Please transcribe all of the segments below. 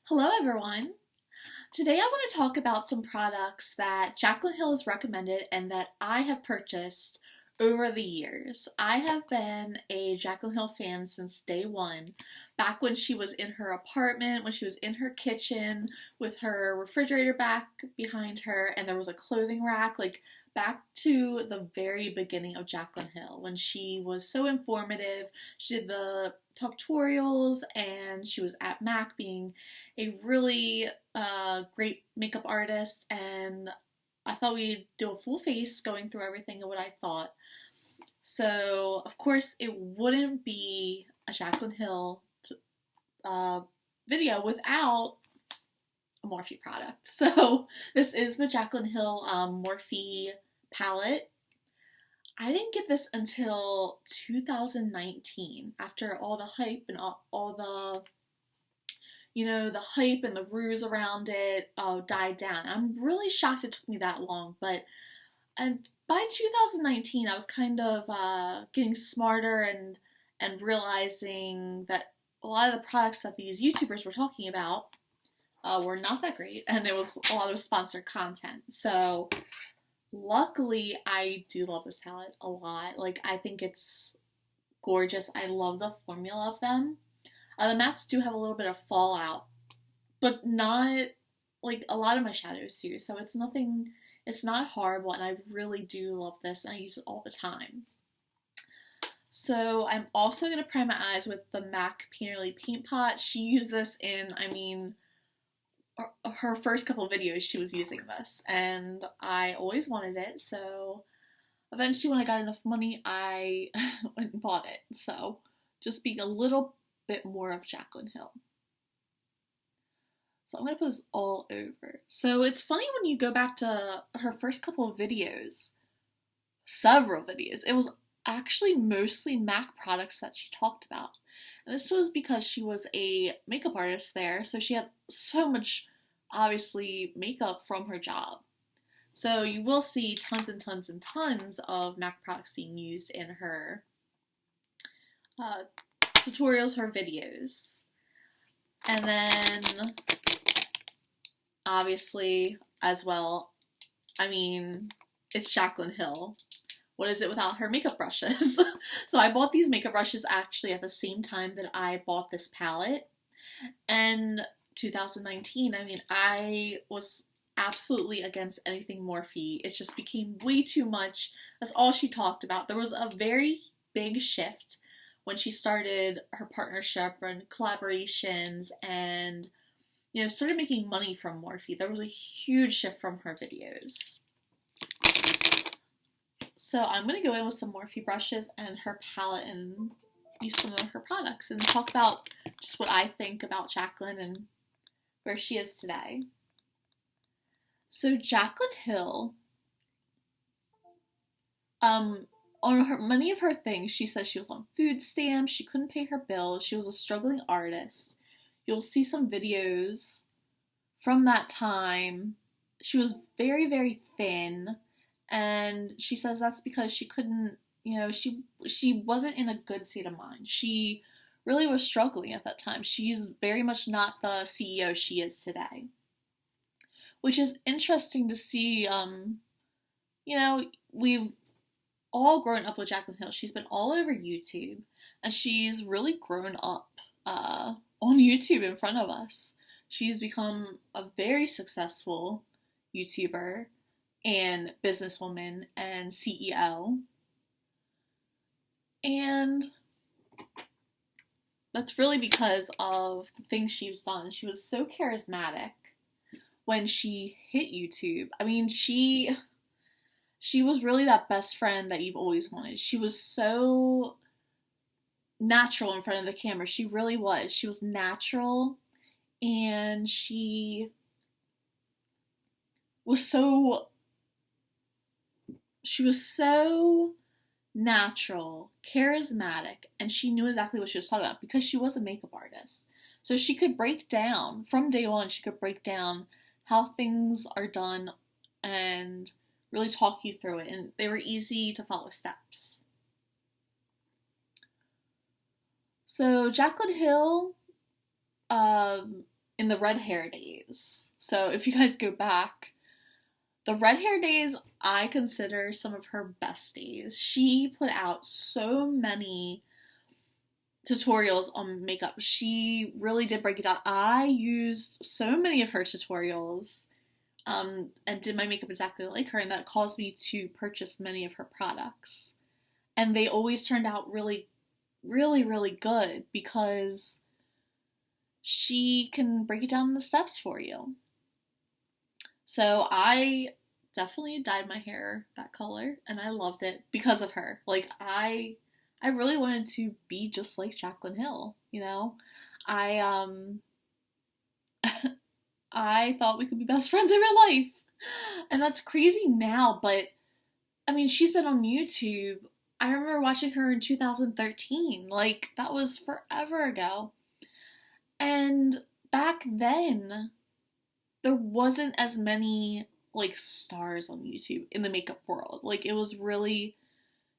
Hello everyone! Today I want to talk about some products that Jaclyn Hill has recommended and that I have purchased over the years. I have been a Jaclyn Hill fan since day one, back when she was in her apartment, when she was in her kitchen with her refrigerator back behind her and there was a clothing rack, like back to the very beginning of Jaclyn Hill when she was so informative. She did the tutorials and she was at MAC being a really great makeup artist, and I thought we'd do a full face going through everything and what I thought. So, of course, it wouldn't be a Jaclyn Hill uh, video without a Morphe product. So, this is the Jaclyn Hill Morphe palette. I didn't get this until 2019, after all the hype and all the the hype and the ruse around it died down. I'm really shocked it took me that long, but and by 2019, I was kind of getting smarter and realizing that a lot of the products that these YouTubers were talking about were not that great, and it was a lot of sponsored content. So luckily, I do love this palette a lot. Like, I think it's gorgeous. I love the formula of them. The mattes do have a little bit of fallout, but not like a lot of my shadows do, so it's nothing, it's not horrible, and I really do love this, and I use it all the time. So I'm also going to prime my eyes with the MAC Painterly Paint Pot. She used this in, her first couple videos she was using this, and I always wanted it, so eventually when I got enough money, I went and bought it. So just being a little bit more of Jaclyn Hill. So I'm going to put this all over. So it's funny when you go back to her first couple of videos, several videos, it was actually mostly MAC products that she talked about. And this was because she was a makeup artist there, so she had so much, obviously, makeup from her job. So you will see tons and tons and tons of MAC products being used in her tutorials, her videos. And then, obviously, as well, it's Jaclyn Hill. What is it without her makeup brushes? So I bought these makeup brushes actually at the same time that I bought this palette. And 2019, I was absolutely against anything Morphe. It just became way too much. That's all she talked about. There was a very big shift when she started her partnership and collaborations and, started making money from Morphe. There was a huge shift from her videos. So I'm going to go in with some Morphe brushes and her palette and use some of her products and talk about just what I think about Jaclyn and where she is today. So Jaclyn Hill, on many of her things, she says she was on food stamps, she couldn't pay her bills, she was a struggling artist. You'll see some videos from that time. She was very, very thin, and she says that's because she couldn't, she wasn't in a good state of mind. She really was struggling at that time. She's very much not the CEO she is today. Which is interesting to see, we've all grown up with Jaclyn Hill. She's been all over YouTube, and she's really grown up on YouTube in front of us. She's become a very successful YouTuber and businesswoman and CEO. And that's really because of the things she's done. She was so charismatic when she hit YouTube. She was really that best friend that you've always wanted. She was so natural in front of the camera. She really was. She was natural, and she was so natural, charismatic, and she knew exactly what she was talking about because she was a makeup artist. So she could break down, from day one, she could break down how things are done and really talk you through it, and they were easy to follow steps. So Jaclyn Hill in the red hair days. So if you guys go back, the red hair days I consider some of her best days. She put out so many tutorials on makeup. She really did break it down. I used so many of her tutorials and did my makeup exactly like her, and that caused me to purchase many of her products. And they always turned out really, really, really good because she can break it down in the steps for you. So I definitely dyed my hair that color, and I loved it because of her. Like, I really wanted to be just like Jaclyn Hill, you know? I I thought we could be best friends in real life. And that's crazy now, but I mean, she's been on YouTube. I remember watching her in 2013. Like, that was forever ago. And back then, there wasn't as many, like, stars on YouTube in the makeup world. Like, it was really,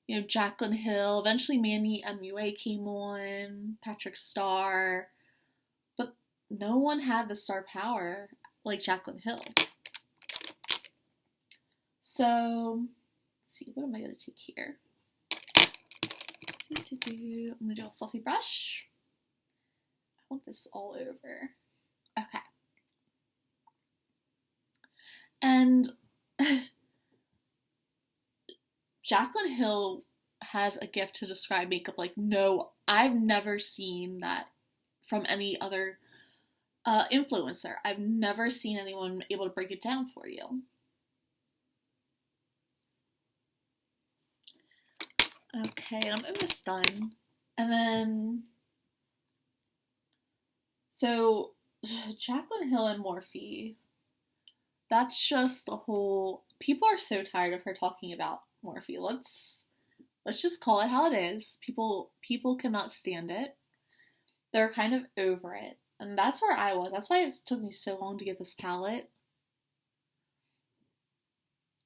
you know, Jaclyn Hill. Eventually, Manny MUA came on, Patrick Starr. But no one had the star power like Jaclyn Hill. So, let's see, what am I going to take here? I'm going to do a fluffy brush. I want this all over. Okay. And Jaclyn Hill has a gift to describe makeup like no, I've never seen that from any other influencer. I've never seen anyone able to break it down for you. Okay, and I'm almost done. And then, so Jaclyn Hill and Morphe, that's just a whole, people are so tired of her talking about Morphe. Let's just call it how it is. People cannot stand it. They're kind of over it. And that's where I was. That's why it took me so long to get this palette.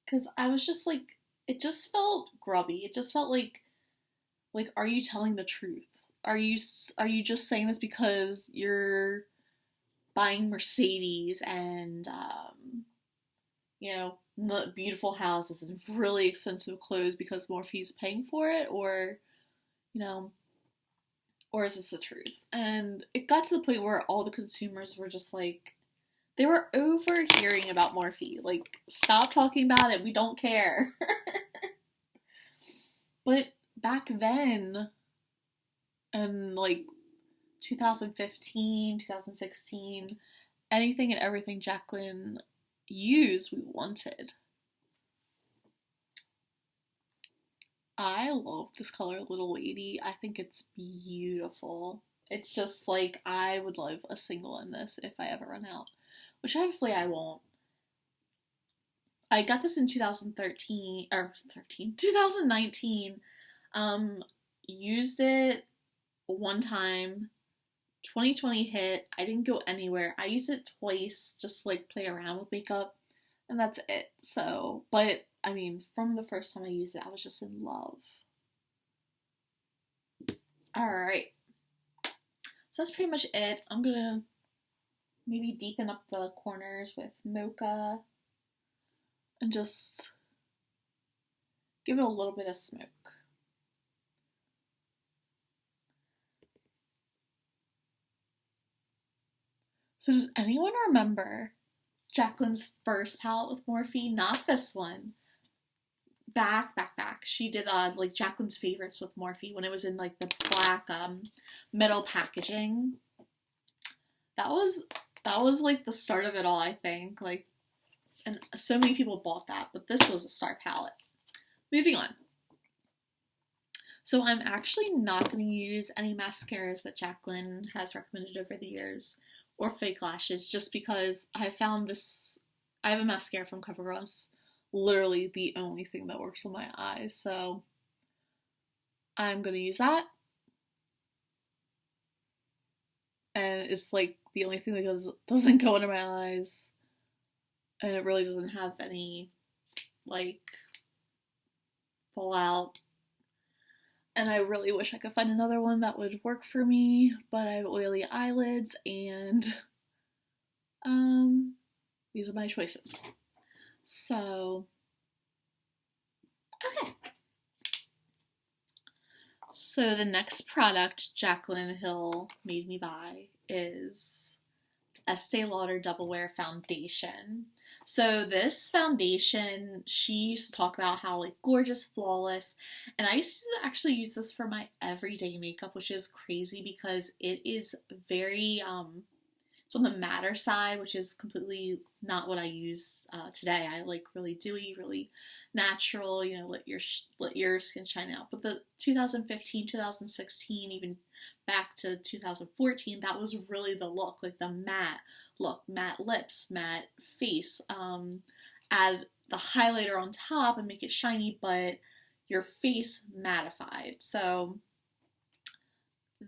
Because I was just like, it just felt grubby. It just felt like, are you telling the truth? Are you just saying this because you're buying Mercedes and, you know, beautiful houses and really expensive clothes because Morphe's paying for it? Or, you know, or is this the truth? And it got to the point where all the consumers were just like, they were overhearing about Morphe. Like, stop talking about it. We don't care. But back then, in like 2015, 2016, anything and everything Jaclyn used, we wanted. I love this color, Little Lady. I think it's beautiful. It's just like, I would love a single in this if I ever run out. Which hopefully I won't. I got this in 2019. Used it one time. 2020 hit. I didn't go anywhere. I used it twice just to like play around with makeup. And that's it. So, but I mean, from the first time I used it, I was just in love. Alright. So that's pretty much it. I'm gonna maybe deepen up the corners with Mocha and just give it a little bit of smoke. So does anyone remember Jaclyn's first palette with Morphe? Not this one. Back. She did like Jaclyn's favorites with Morphe when it was in like the black metal packaging. That was like the start of it all, I think. Like, and so many people bought that, but this was a star palette. Moving on. So I'm actually not going to use any mascaras that Jaclyn has recommended over the years, or fake lashes, just because I found this, I have a mascara from CoverGirl, literally the only thing that works on my eyes, so I'm going to use that. And it's like the only thing that doesn't go under my eyes, and it really doesn't have any like fallout. And I really wish I could find another one that would work for me, but I have oily eyelids and these are my choices. So, okay. So the next product Jaclyn Hill made me buy is Estee Lauder Double Wear Foundation. So this foundation, she used to talk about how like gorgeous, flawless, and I used to actually use this for my everyday makeup, which is crazy because it is very it's on the matter side, which is completely not what I use today. I like really dewy, really natural, you know, let your skin shine out. But the 2015, 2016, even back to 2014, that was really the look, like the matte look, matte lips, matte face. Add the highlighter on top and make it shiny, but your face mattified. So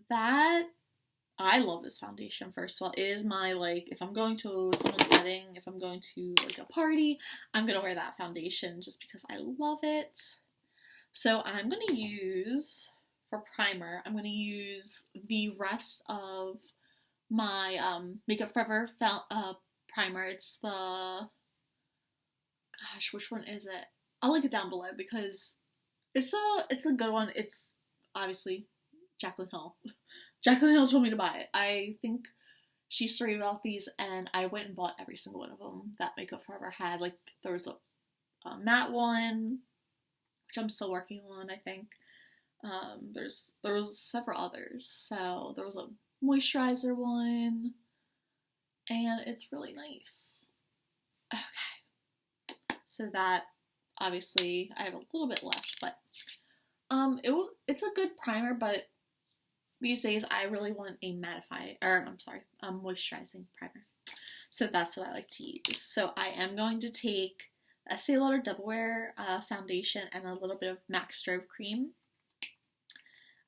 that I love this foundation, first of all. It is my, like, if I'm going to someone's wedding, if I'm going to, like, a party, I'm going to wear that foundation just because I love it. So I'm going to use, for primer, I'm going to use the rest of my Makeup Forever primer. It's the, gosh, which one is it? I'll link it down below because it's a good one. It's obviously Jaclyn Hill. Jaclyn Hill told me to buy it. I think she started about these, and I went and bought every single one of them that Makeup Forever had. Like, there was a matte one, which I'm still working on, I think. There was several others. So, there was a moisturizer one, and it's really nice. Okay. So that, obviously, I have a little bit left, but it's a good primer, but these days I really want a moisturizing primer. So that's what I like to use. So I am going to take Estee Lauder Double Wear foundation and a little bit of MAC Strobe Cream.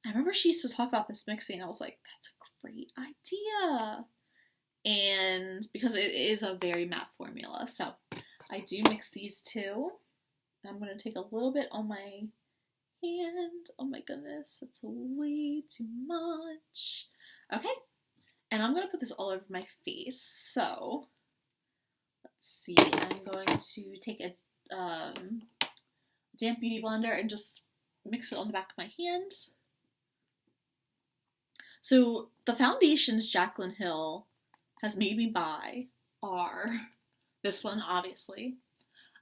I remember she used to talk about this mixing, and I was like, that's a great idea. And because it is a very matte formula, so I do mix these two. I'm going to take a little bit on my hand. Oh my goodness, that's way too much. Okay, and I'm gonna put this all over my face. So let's see. I'm going to take a damp beauty blender and just mix it on the back of my hand. So the foundations Jaclyn Hill has made me buy are this one, obviously,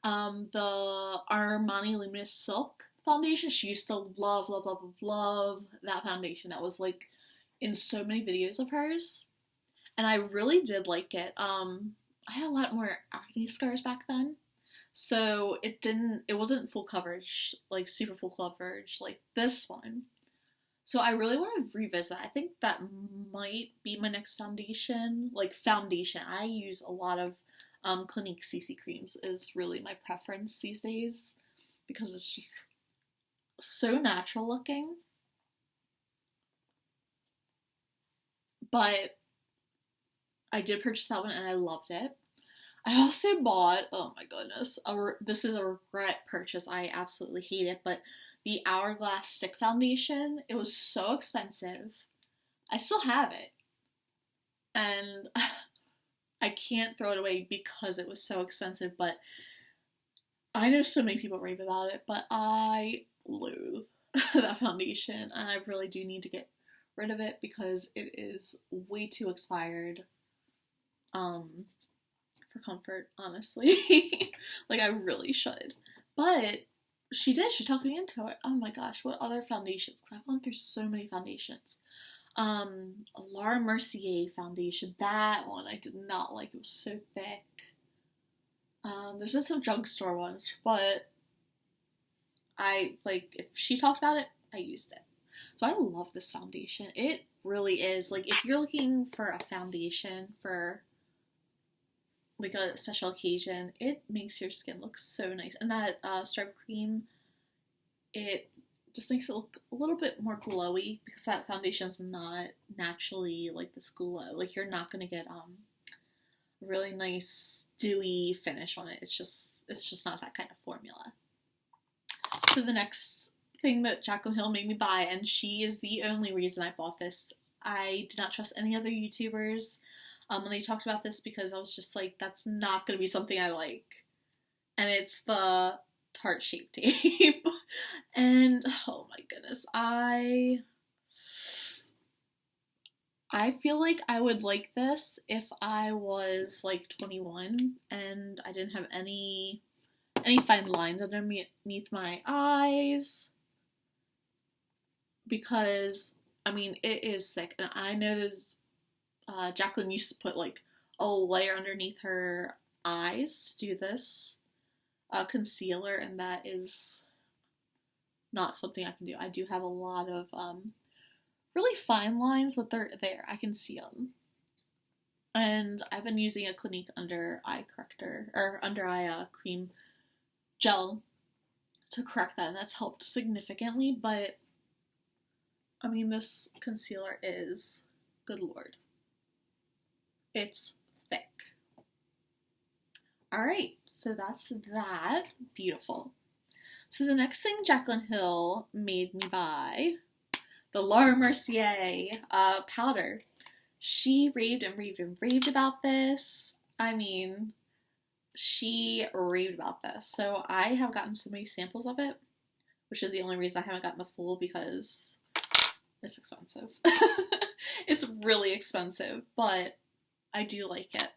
the Armani Luminous Silk foundation. She used to love that foundation. That was like in so many videos of hers, and I really did like it. I had a lot more acne scars back then, so it wasn't full coverage, like super full coverage like this one. So I really want to revisit. I think that might be my next foundation. Like foundation, I use a lot of Clinique CC creams is really my preference these days because it's just so natural looking, but I did purchase that one and I loved it. I also bought, oh my goodness, this is a regret purchase. I absolutely hate it, but the Hourglass Stick Foundation, it was so expensive. I still have it, and I can't throw it away because it was so expensive, but I know so many people rave about it, but I loathe that foundation, and I really do need to get rid of it because it is way too expired for comfort, honestly. Like, I really should. But she talked me into it. Oh my gosh, what other foundations? Because I've gone through so many foundations. Laura Mercier foundation, that one I did not like. It was so thick. There's been some drugstore ones, but if she talked about it, I used it. So I love this foundation. It really is, like, if you're looking for a foundation for, like, a special occasion, it makes your skin look so nice. And that Strobe Cream, it just makes it look a little bit more glowy because that foundation's not naturally, like, this glow. Like, you're not going to get really nice dewy finish on it. It's just not that kind of formula. So the next thing that Jaclyn Hill made me buy, and she is the only reason I bought this. I did not trust any other YouTubers. when they talked about this, because I was just like, that's not going to be something I like. And it's the Tarte Shape Tape. And, oh my goodness, I feel like I would like this if I was like 21 and I didn't have any fine lines underneath my eyes, because I mean it is thick, and I know there's Jaclyn used to put like a layer underneath her eyes to do this concealer, and that is not something I can do. I do have a lot of really fine lines, but they're there. I can see them. And I've been using a Clinique under eye corrector, or under eye cream gel to correct that, and that's helped significantly. But I mean, this concealer is, good lord, it's thick. Alright, so that's that. Beautiful. So the next thing Jaclyn Hill made me buy, the Laura Mercier powder. She raved and raved and raved about this. I mean, she raved about this. So I have gotten so many samples of it, which is the only reason I haven't gotten the full, because it's expensive. It's really expensive, but I do like it.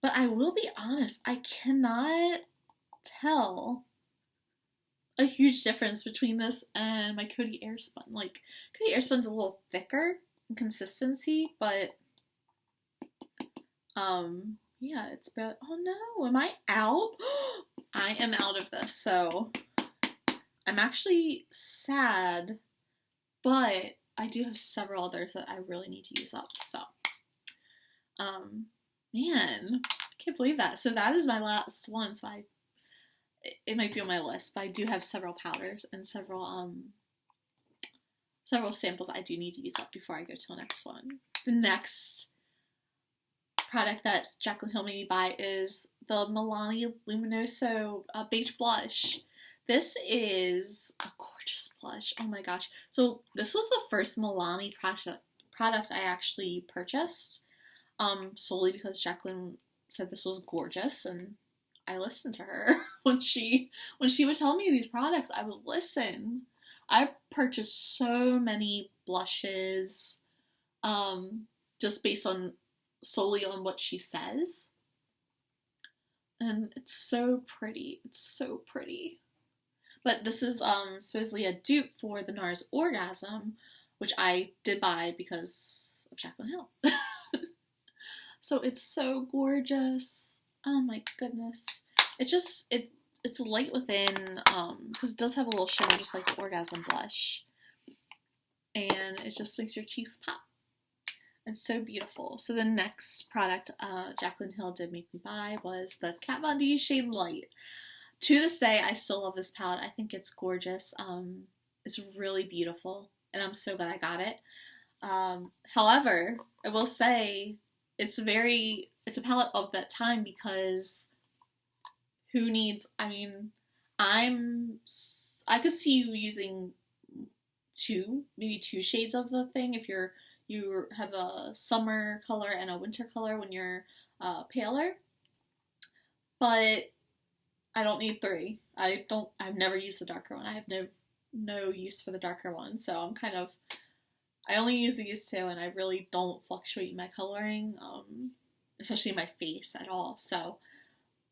But I will be honest, I cannot tell a huge difference between this and my Coty Airspun. Like, Coty Airspun's a little thicker in consistency, but yeah, it's about, oh no, am I out? I am out of this, so I'm actually sad, but I do have several others that I really need to use up, so man, I can't believe that. So that is my last one, so it might be on my list, but I do have several powders and several samples I do need to use up before I go to the next one. The next product that Jaclyn Hill made me buy is the Milani Luminoso Beige Blush. This is a gorgeous blush. Oh my gosh. So this was the first Milani product I actually purchased, solely because Jaclyn said this was gorgeous, and I listened to her. When she would tell me these products, I would listen. I purchased so many blushes, just based on solely on what she says. And it's so pretty. It's so pretty. But this is supposedly a dupe for the NARS Orgasm, which I did buy because of Jaclyn Hill. So it's so gorgeous. Oh my goodness. It's light within, because it does have a little shimmer just like the Orgasm blush. And it just makes your cheeks pop. It's so beautiful. So the next product Jaclyn Hill did make me buy was the KVD Shade Light. To this day, I still love this palette. I think it's gorgeous. It's really beautiful, and I'm so glad I got it. However, I will say it's a palette of that time, because who needs, I mean, I could see you using maybe two shades of the thing if you have a summer color and a winter color when you're paler, but I don't need three. I've never used the darker one. I have no use for the darker one, so I only use these two, and I really don't fluctuate my coloring, especially in my face at all, so,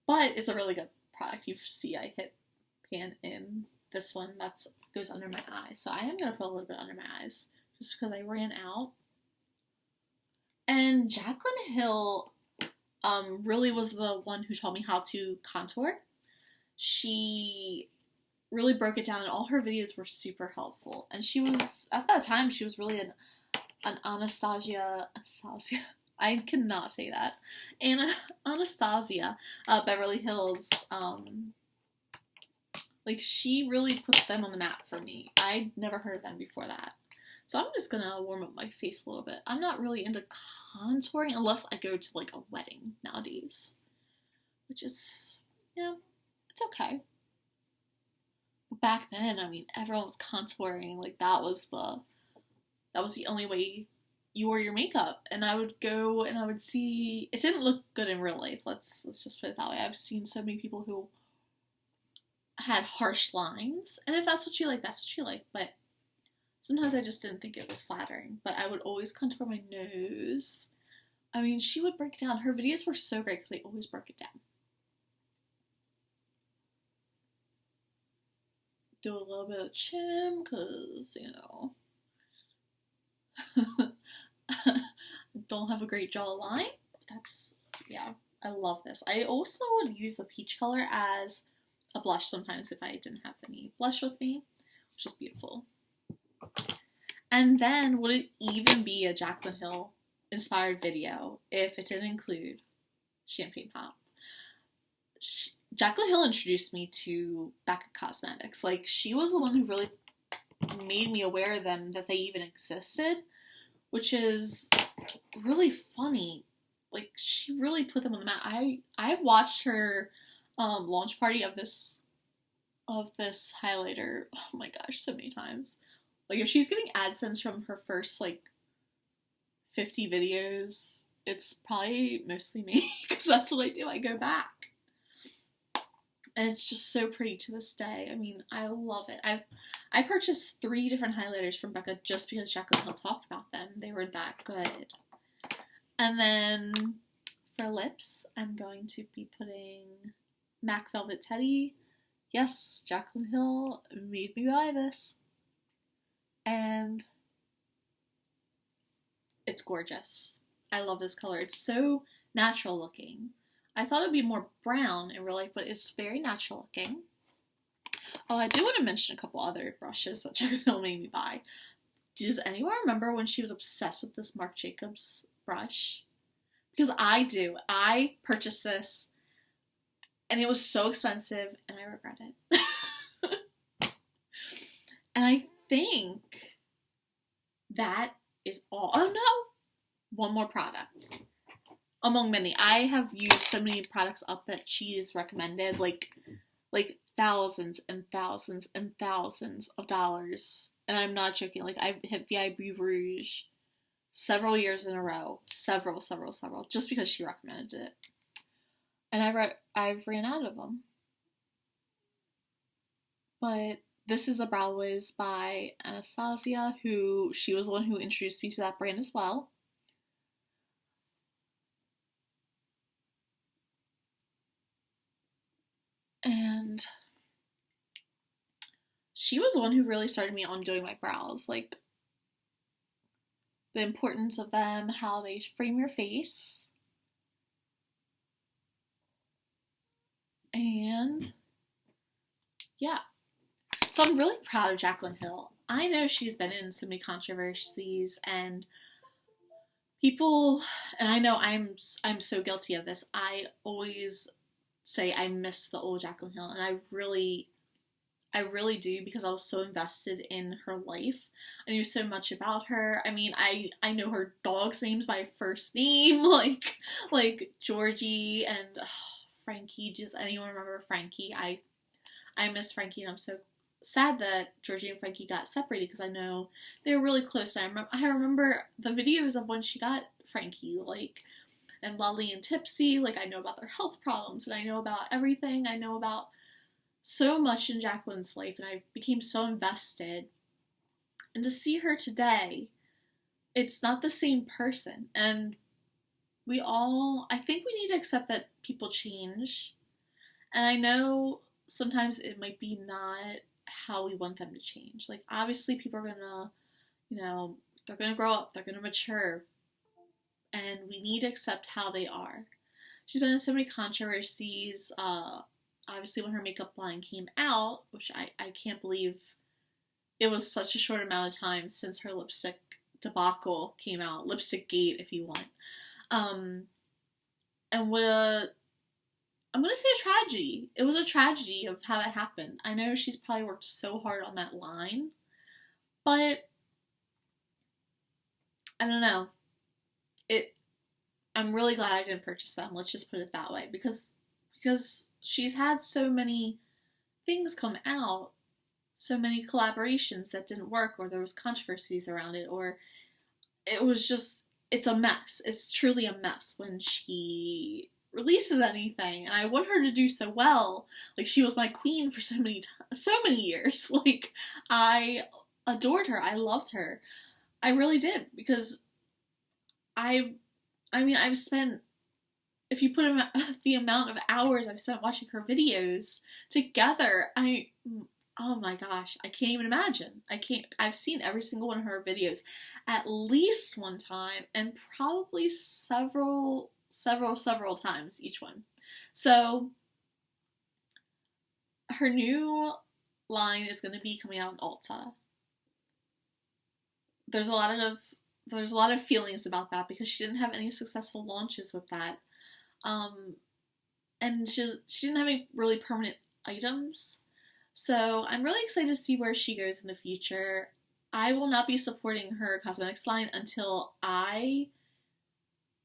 but it's a really good product. You see I hit pan in this one, that goes under my eyes, so I am going to put a little bit under my eyes, just because I ran out. And Jaclyn Hill really was the one who taught me how to contour. She really broke it down, and all her videos were super helpful. And she was, at that time, she was really an Anastasia, I cannot say that, Anastasia, Beverly Hills, like, she really put them on the map for me. I'd never heard of them before that. So I'm just gonna warm up my face a little bit. I'm not really into contouring unless I go to, like, a wedding nowadays, which is, yeah, it's okay. But back then, I mean, everyone was contouring. Like, that was the only way you wore your makeup, and I would go and I would see it didn't look good in real life. Let's just put it that way. I've seen so many people who had harsh lines, and if that's what you like, that's what you like. But sometimes I just didn't think it was flattering. But I would always contour my nose. I mean, she would break it down. Her videos were so great because they always broke it down. Do a little bit of chin because, you know, don't have a great jawline. That's, yeah, I love this. I also would use the peach color as a blush sometimes if I didn't have any blush with me, which is beautiful. And then would it even be a Jaclyn Hill inspired video if it didn't include Champagne Pop? Jaclyn Hill introduced me to Becca Cosmetics. Like, she was the one who really made me aware of them, that they even existed, which is really funny. Like, she really put them on the map. I've watched her launch party of this highlighter, oh my gosh, so many times. Like, if she's getting AdSense from her first, like, 50 videos, it's probably mostly me, because that's what I do. I go back. And it's just so pretty to this day. I mean, I love it. I purchased 3 different highlighters from Becca just because Jaclyn Hill talked about them. They were that good. And then for lips, I'm going to be putting MAC Velvet Teddy. Yes, Jaclyn Hill made me buy this. And it's gorgeous. I love this color. It's so natural looking. I thought it would be more brown in real life, but it's very natural looking. Oh, I do want to mention a couple other brushes that Jaclyn Hill made me buy. Does anyone remember when she was obsessed with this Marc Jacobs brush? Because I do. I purchased this, and it was so expensive, and I regret it. And I think that is all. Oh no! One more product. Among many. I have used so many products up that she's recommended, like thousands and thousands and thousands of dollars. And I'm not joking. Like, I've hit VIB Rouge several years in a row. Several. Just because she recommended it. And I've ran out of them. But this is the Brow Wiz by Anastasia, who, she was the one who introduced me to that brand as well. And she was the one who really started me on doing my brows, like the importance of them, how they frame your face. And yeah. So I'm really proud of Jaclyn Hill. I know she's been in so many controversies, and people, and I know I'm so guilty of this. I always say I miss the old Jaclyn Hill, and I really do, because I was so invested in her life. I knew so much about her. I mean, I know her dog's names by first name, like Georgie and Frankie. Does anyone remember Frankie? I miss Frankie, and I'm so sad that Georgie and Frankie got separated, because I know they were really close. And I remember the videos of when she got Frankie, like, and Lolly and Tipsy. Like, I know about their health problems, and I know about everything. I know about so much in Jaclyn's life, and I became so invested. And to see her today, it's not the same person. And I think we need to accept that people change. And I know sometimes it might be not how we want them to change. Like, obviously people are gonna, they're gonna grow up, they're gonna mature, and we need to accept how they are. She's been in so many controversies. Obviously when her makeup line came out, which I can't believe it was such a short amount of time since her lipstick debacle came out. Lipstick gate, if you want. And what I'm going to say a tragedy. It was a tragedy of how that happened. I know she's probably worked so hard on that line, but I don't know. I'm really glad I didn't purchase them. Let's just put it that way, because she's had so many things come out, so many collaborations that didn't work, or there was controversies around it, or it was just, it's a mess. It's truly a mess when she releases anything, and I want her to do so well. Like, she was my queen for so many years. Like, I adored her. I loved her. I really did, because I've spent, if you put the amount of hours I've spent watching her videos together, oh my gosh, I can't even imagine. I've seen every single one of her videos at least one time, and probably several times each one. So her new line is going to be coming out in Ulta. There's a lot of feelings about that, because she didn't have any successful launches with that. And she didn't have any really permanent items. So I'm really excited to see where she goes in the future. I will not be supporting her cosmetics line until I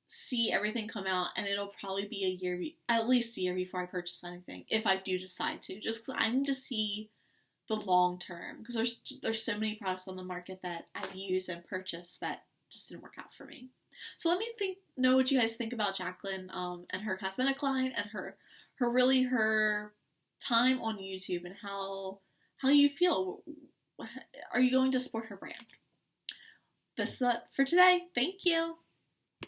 see everything come out, and it'll probably be at least a year before I purchase anything, if I do decide to, just because I need to see the long term, because there's so many products on the market that I've used and purchased that just didn't work out for me. So let me know what you guys think about Jaclyn, and her cosmetic line, and her time on YouTube, and how you feel. Are you going to support her brand? This is it for today. Thank you.